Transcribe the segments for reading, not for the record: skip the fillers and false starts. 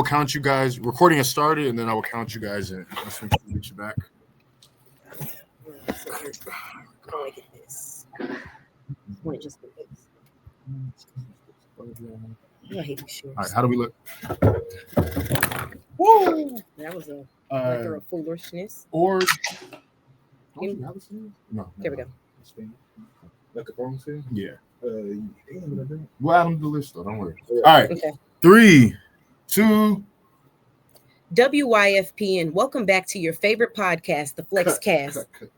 count you guys. Recording has started, and then I will count you guys in. Let's make sure we get you back. Oh, I get this. I want to just do this. I hate these shares. All right, how do we look? Woo! That was a regular foolishness. Or no. There we go. Like a phone scene? Yeah. We'll add them to the list, though. Don't worry. All right. Okay. 3, 2. WYFP, and welcome back to your favorite podcast, the Flex Cast. Cut.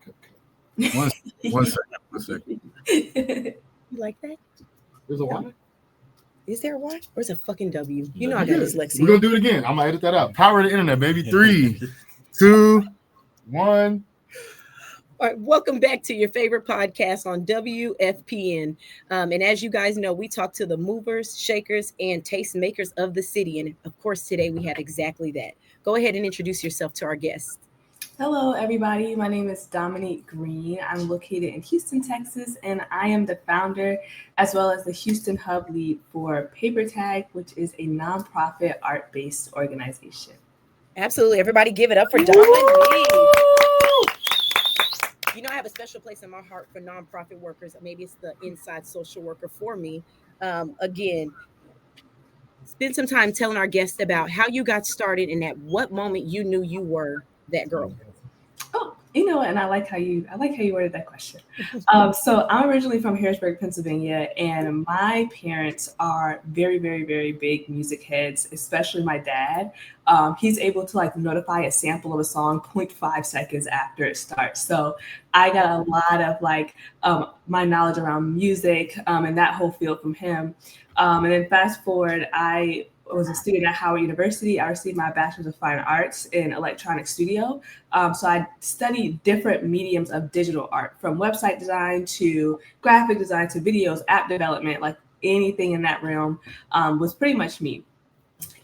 One second. You like that? There's a Y? Is there a Y? Or is it a fucking W? You know I got dyslexia. We're going to do it again. I'm going to edit that out. Power of the internet, baby. 3, 2, 1. All right, welcome back to your favorite podcast on WFPN. And as you guys know, we talk to the movers, shakers, and tastemakers of the city. And of course, today we have exactly that. Go ahead and introduce yourself to our guests. Hello, everybody. My name is Dominique Green. I'm located in Houston, Texas, and I am the founder as well as the Houston Hub lead for Paper Tag, which is a nonprofit art-based organization. Absolutely. Everybody give it up for Dominique. You know, I have a special place in my heart for nonprofit workers. Maybe it's the inside social worker for me. Again, spend some time telling our guests about how you got started and at what moment you knew you were that girl. Oh, you know, and I like how you worded that question. So I'm originally from Harrisburg, Pennsylvania, and my parents are very, very, very big music heads, especially my dad. He's able to like notify a sample of a song 0.5 seconds after it starts. So I got a lot of like my knowledge around music and that whole field from him. And then fast forward, I was a student at Howard University. I received my Bachelor's of Fine Arts in Electronic Studio. So I studied different mediums of digital art, from website design to graphic design to videos, app development, like anything in that realm was pretty much me.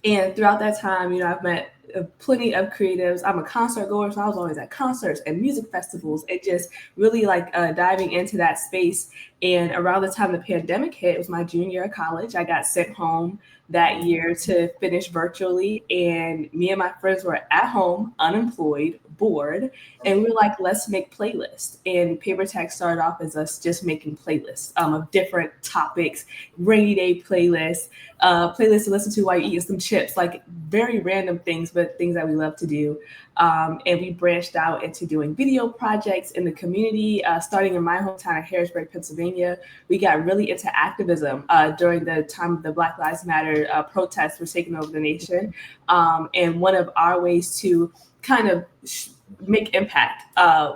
And throughout that time, you know, I've met plenty of creatives. I'm a concert goer, so I was always at concerts and music festivals and just really like diving into that space. And around the time the pandemic hit, it was my junior year of college. I got sent home that year to finish virtually, and me and my friends were at home, unemployed, bored, and we were like, let's make playlists. And Paper Tag started off as us just making playlists of different topics, rainy day playlists, playlists to listen to while you're eating some chips, like very random things, but things that we love to do. And we branched out into doing video projects in the community, starting in my hometown of Harrisburg, Pennsylvania. We got really into activism during the time of the Black Lives Matter protests were taking over the nation. And one of our ways to kind of make impact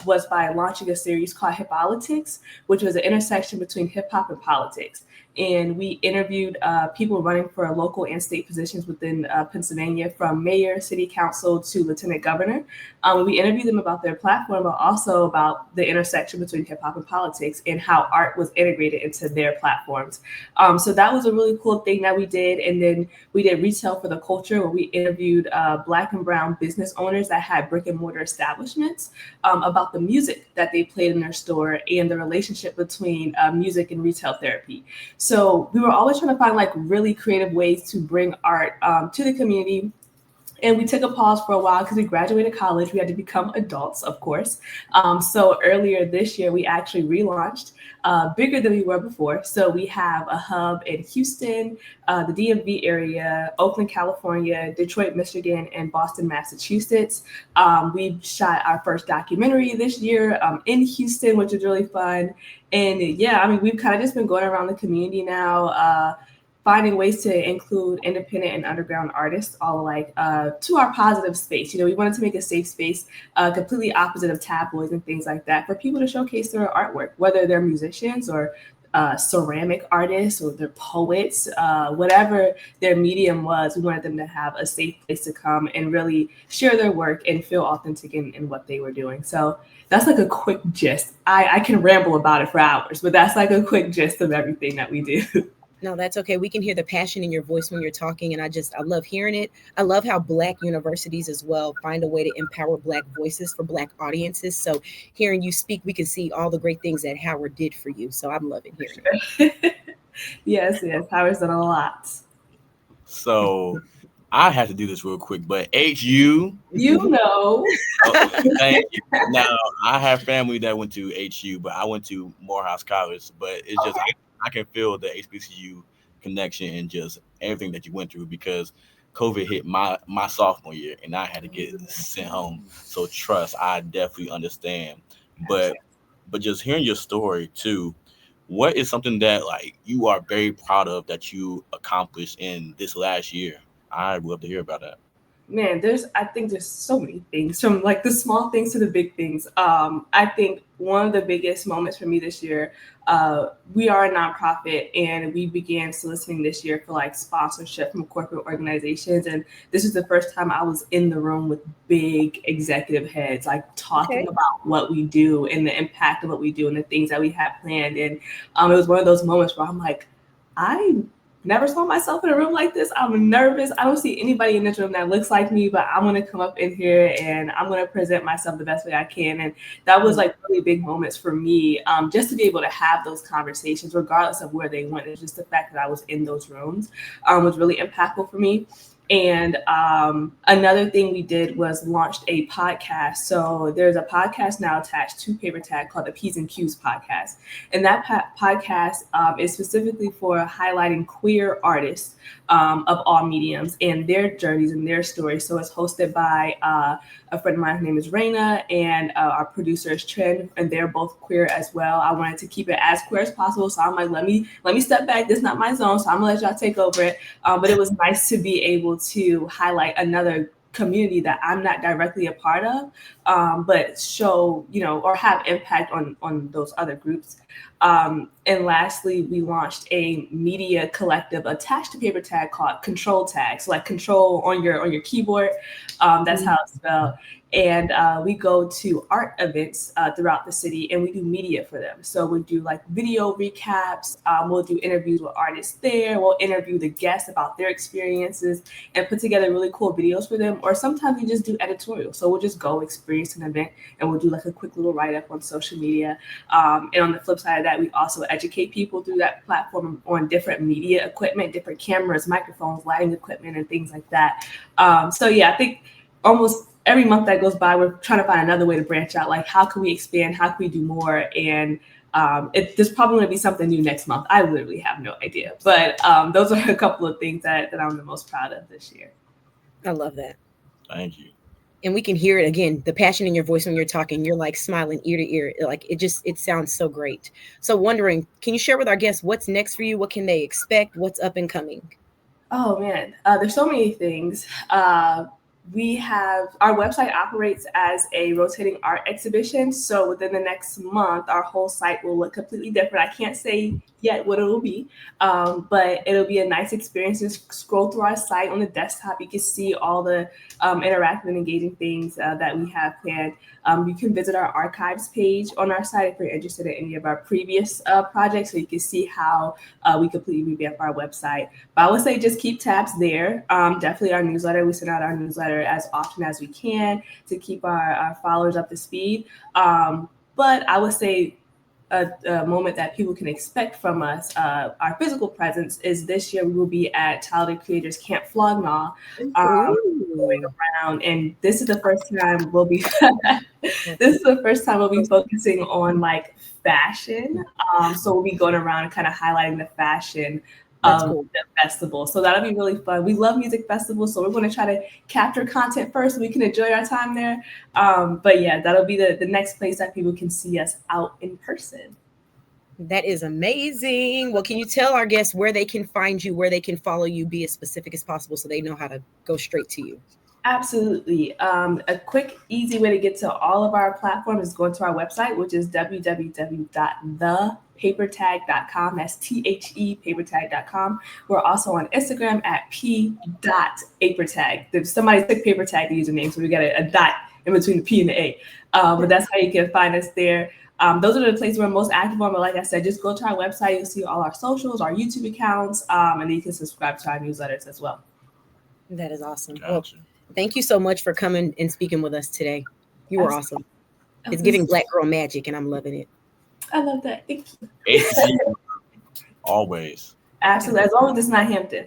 was by launching a series called Hip-Politics, which was an intersection between hip hop and politics. And we interviewed people running for local and state positions within Pennsylvania, from mayor, city council to lieutenant governor. We interviewed them about their platform, but also about the intersection between hip hop and politics and how art was integrated into their platforms. So that was a really cool thing that we did. And then we did Retail for the Culture, where we interviewed Black and brown business owners that had brick and mortar establishments about the music that they played in their store and the relationship between music and retail therapy. So we were always trying to find like really creative ways to bring art to the community. And we took a pause for a while because we graduated college. We had to become adults, of course. So earlier this year, we actually relaunched bigger than we were before. So we have a hub in Houston, the DMV area, Oakland, California, Detroit, Michigan, and Boston, Massachusetts. We shot our first documentary this year in Houston, which was really fun. And yeah, I mean, we've kind of just been going around the community now, finding ways to include independent and underground artists all like to our positive space. You know, we wanted to make a safe space, completely opposite of tabloids and things like that, for people to showcase their artwork, whether they're musicians or ceramic artists or they're poets, whatever their medium was. We wanted them to have a safe place to come and really share their work and feel authentic in what they were doing. So that's like a quick gist. I can ramble about it for hours, but that's like a quick gist of everything that we do. No, that's okay. We can hear the passion in your voice when you're talking, and I love hearing it. I love how Black universities as well find a way to empower Black voices for Black audiences. So hearing you speak, we can see all the great things that Howard did for you. So I'm loving hearing it. Yes, Howard's done a lot. So I have to do this real quick, but HU. You know. Thank you. Now, I have family that went to HU, but I went to Morehouse College. But it's just, I can feel the HBCU connection and just everything that you went through because COVID hit my sophomore year and I had to get sent home. So trust, I definitely understand. But just hearing your story too, what is something that like you are very proud of that you accomplished in this last year? I'd love to hear about that. Man, I think there's so many things from like the small things to the big things. I think one of the biggest moments for me this year, we are a nonprofit and we began soliciting this year for like sponsorship from corporate organizations. And this is the first time I was in the room with big executive heads, like talking about what we do and the impact of what we do and the things that we have planned. And it was one of those moments where I'm like, I never saw myself in a room like this. I'm nervous. I don't see anybody in this room that looks like me, but I'm going to come up in here and I'm going to present myself the best way I can. And that was like really big moments for me, just to be able to have those conversations, regardless of where they went. It's just the fact that I was in those rooms was really impactful for me. And another thing we did was launched a podcast. So there's a podcast now attached to Paper Tag called the P's and Q's podcast. And that podcast is specifically for highlighting queer artists of all mediums and their journeys and their stories. So it's hosted by a friend of mine, her name is Raina, and our producer is Trin, and they're both queer as well. I wanted to keep it as queer as possible. So I'm like, let me step back. This is not my zone. So I'm gonna let y'all take over it. But it was nice to be able to highlight another community that I'm not directly a part of, but show, or have impact on those other groups. And lastly, we launched a media collective attached to Paper Tag called Control Tag. So like control on your keyboard. That's how it's spelled. And we go to art events throughout the city and we do media for them. So we do like video recaps. We'll do interviews with artists there. We'll interview the guests about their experiences and put together really cool videos for them. Or sometimes we just do editorial. So we'll just go experience an event and we'll do like a quick little write-up on social media. And on the flip side of that, we also educate people through that platform on different media equipment, different cameras, microphones, lighting equipment, and things like that. So yeah, I think almost every month that goes by, we're trying to find another way to branch out. Like, how can we expand? How can we do more? And there's probably going to be something new next month. I literally have no idea. But those are a couple of things that I'm the most proud of this year. I love that. Thank you. And we can hear it again, the passion in your voice when you're talking. You're like smiling ear to ear. Like it sounds so great. So wondering, can you share with our guests what's next for you? What can they expect? What's up and coming? Oh man, there's so many things. We have our website operates as a rotating art exhibition. So within the next month, our whole site will look completely different. I can't say yet what it will be, but it'll be a nice experience. Just scroll through our site on the desktop. You can see all the interactive and engaging things that we have planned. You can visit our archives page on our site if you're interested in any of our previous projects, so you can see how we completely revamp our website. But I would say just keep tabs there. Definitely our newsletter. We send out our newsletter as often as we can to keep our followers up to speed. But I would say a moment that people can expect from us, our physical presence, is this year we will be at Talented Creators Camp Flog, Gnaw, going around, and this is the first time we'll be focusing on like fashion. So we'll be going around and kind of highlighting the fashion of the festival. So that'll be really fun. We love music festivals, so we're going to try to capture content first so we can enjoy our time there. But yeah, that'll be the next place that people can see us out in person. That is amazing. Well, can you tell our guests where they can find you, where they can follow you, be as specific as possible so they know how to go straight to you? Absolutely. A quick, easy way to get to all of our platforms is going to our website, which is www.thepapertag.com. That's THE papertag.com. We're also on Instagram at p.papertag. Somebody took papertag, the username, so we got a dot in between the P and the A. But that's how you can find us there. Those are the places we're most active on. But like I said, just go to our website. You'll see all our socials, our YouTube accounts, and then you can subscribe to our newsletters as well. That is awesome. Gotcha. Well, thank you so much for coming and speaking with us today. You were awesome. It's giving Black girl magic, and I'm loving it. I love that. Thank you. Always. Absolutely. As long as it's not Hampton.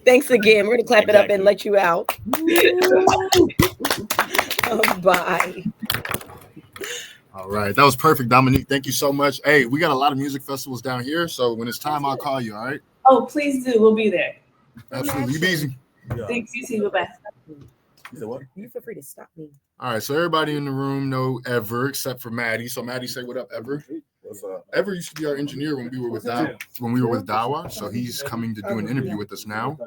Thanks again. We're going to clap it up and let you out. Bye. All right. That was perfect, Dominique. Thank you so much. Hey, we got a lot of music festivals down here. So when it's time, I'll call you. All right. Oh, please do. We'll be there. Absolutely. You be easy. Thanks, you too. Bye-bye. You said what? You feel free to stop me. All right. So everybody in the room know Ever except for Maddie. So Maddie, say what up, Ever. What's up? Ever used to be our engineer when we were with Dawa. So he's coming to do an interview with us now.